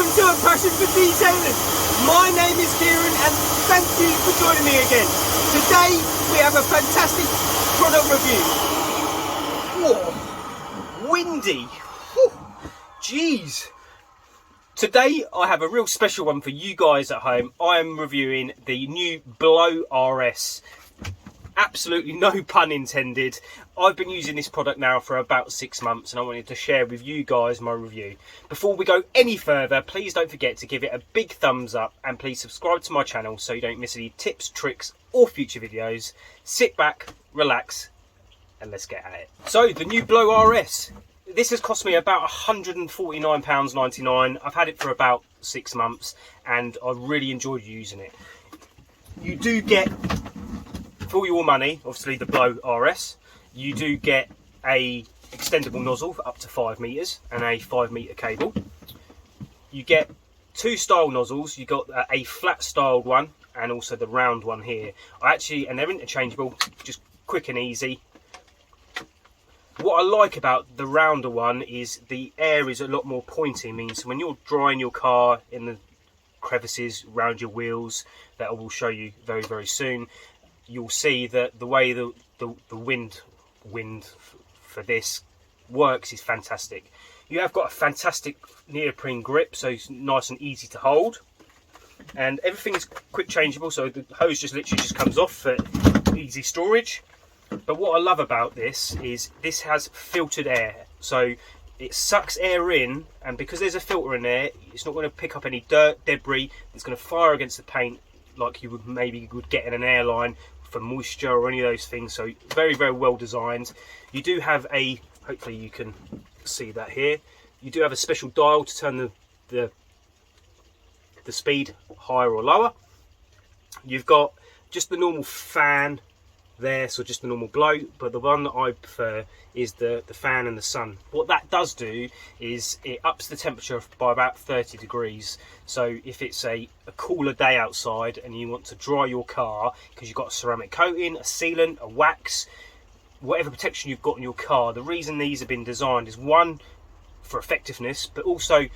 Welcome to A Passion for Detailing. My name is Kiran and thank you for joining me again. Today we have a fantastic product review. Whoa, windy. Whew. Jeez. Today I have a real special one for you guys at home. I am reviewing the new Blow RS. Absolutely no pun intended. I've been using this product now for about 6 months and I wanted to share with you guys my review. Before we go any further, please don't forget to give it a big thumbs up and please subscribe to my channel so you don't miss any tips, tricks or future videos. Sit back, relax and let's get at it. So the new Blow RS. This has cost me about £149.99. I've had it for about 6 months and I really enjoyed using it. You do get, for your money, obviously the Blow RS, you do get a extendable nozzle for up to 5 meters and a 5 meter cable. You get 2 style nozzles. You got a flat styled one and also the round one here. And they're interchangeable, just quick and easy. What I like about the rounder one is the air is a lot more pointy. It means when you're drying your car in the crevices around your wheels, that I will show you very, very soon, you'll see that the way the wind for this works is fantastic. You have got a fantastic neoprene grip, so it's nice and easy to hold, and everything is quick changeable, so the hose just literally just comes off for easy storage. But what I love about this is this has filtered air, so it sucks air in, and because there's a filter in there, it's not going to pick up any dirt, debris. It's going to fire against the paint like you would get in an airline for moisture or any of those things. So very, very well designed. You do have a, hopefully you can see that here, you do have a special dial to turn the speed higher or lower. You've got just the normal fan there, so just the normal blow, but the one that I prefer is the fan and the sun. What that does do is it ups the temperature by about 30 degrees. So if it's a cooler day outside and you want to dry your car, because you've got a ceramic coating, a sealant, a wax, whatever protection you've got in your car, the reason these have been designed is one, for effectiveness, but also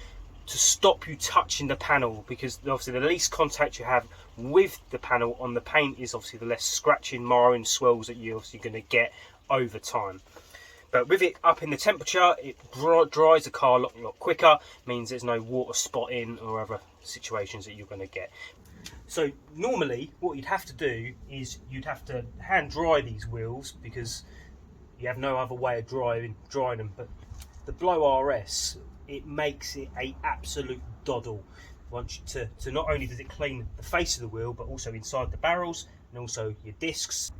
to stop you touching the panel, because obviously the least contact you have with the panel on the paint is obviously the less scratching, marring, swells that you're obviously going to get over time. But with it up in the temperature, it dries the car a lot quicker, means there's no water spotting or other situations that you're going to get. So normally what you'd have to do is you'd have to hand dry these wheels because you have no other way of drying them, but the Blow RS, it makes it a absolute doddle. To not only does it clean the face of the wheel, but also inside the barrels and also your discs.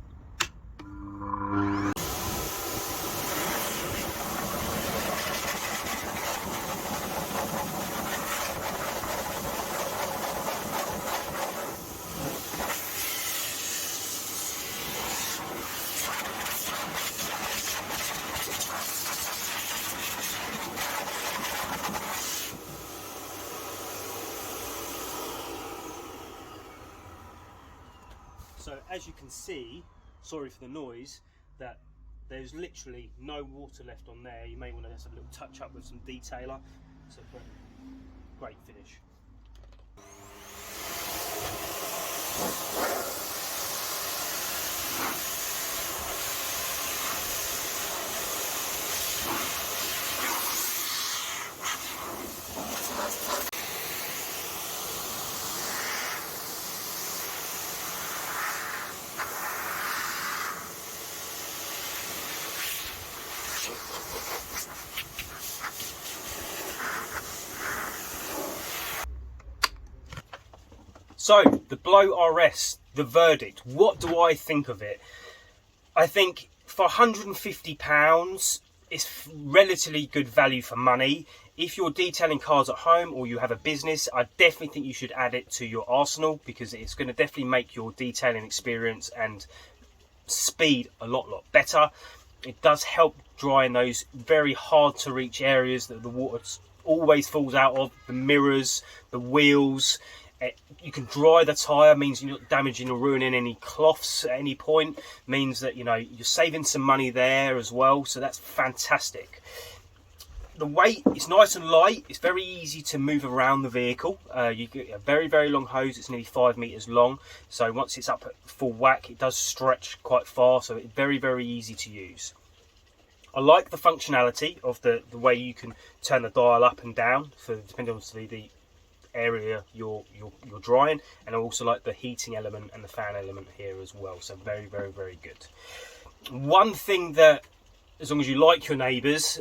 So as you can see, sorry for the noise, that there's literally no water left on there. You may want to have a little touch up with some detailer. So great finish. So, the Blow RS, the verdict. What do I think of it? I think for £150, it's relatively good value for money. If you're detailing cars at home or you have a business, I definitely think you should add it to your arsenal because it's going to definitely make your detailing experience and speed a lot better. It does help dry in those very hard to reach areas that the water always falls out of, the mirrors, the wheels. You can dry the tyre, means you're not damaging or ruining any cloths at any point, means that you're saving some money there as well, so that's fantastic. The weight is nice and light. It's very easy to move around the vehicle. You get a very, very long hose. It's nearly 5 meters long. So once it's up at full whack, it does stretch quite far. So it's very, very easy to use. I like the functionality of the way you can turn the dial up and down for depending on the area you're drying, and I also like the heating element and the fan element here as well. So very, very, very good. One thing that, as long as you like your neighbours,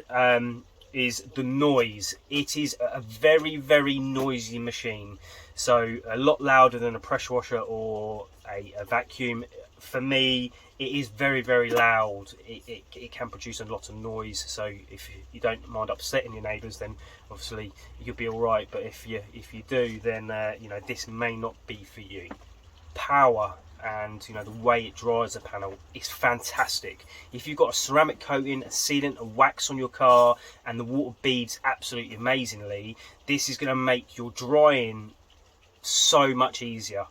is the noise. It is a very, very noisy machine, so a lot louder than a pressure washer or a vacuum. For me, it is very, very loud. It can produce a lot of noise, so if you don't mind upsetting your neighbours, then obviously you'll be all right. But if you do, then you know, this may not be for you. Power and, you know, the way it dries the panel is fantastic. If you've got a ceramic coating, a sealant, a wax on your car, and the water beads absolutely amazingly, this is going to make your drying so much easier.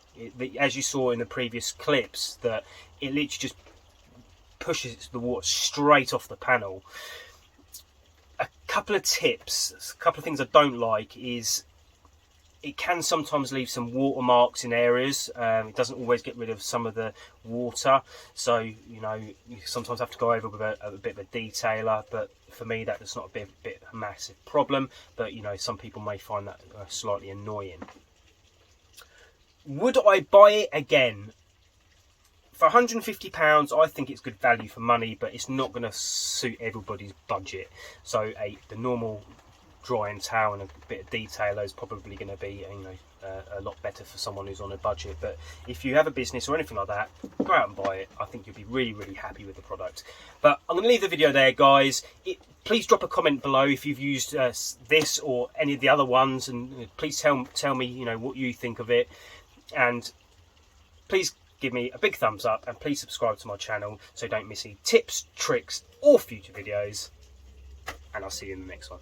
As you saw in the previous clips, that it literally just pushes the water straight off the panel. A couple of tips, a couple of things I don't like is it can sometimes leave some watermarks in areas. It doesn't always get rid of some of the water, so you know, you sometimes have to go over with a bit of a detailer. But for me, that's not a massive problem. But you know, some people may find that slightly annoying. Would I buy it again? For £150, I think it's good value for money, but it's not going to suit everybody's budget. So the normal drying towel and a bit of detailer is probably going to be, you know, a lot better for someone who's on a budget. But if you have a business or anything like that, go out and buy it. I think you'll be really, really happy with the product. But I'm going to leave the video there, guys. Please drop a comment below if you've used this or any of the other ones, and please tell me, you know, what you think of it. And please give me a big thumbs up, and please subscribe to my channel so you don't miss any tips, tricks or future videos. And I'll see you in the next one.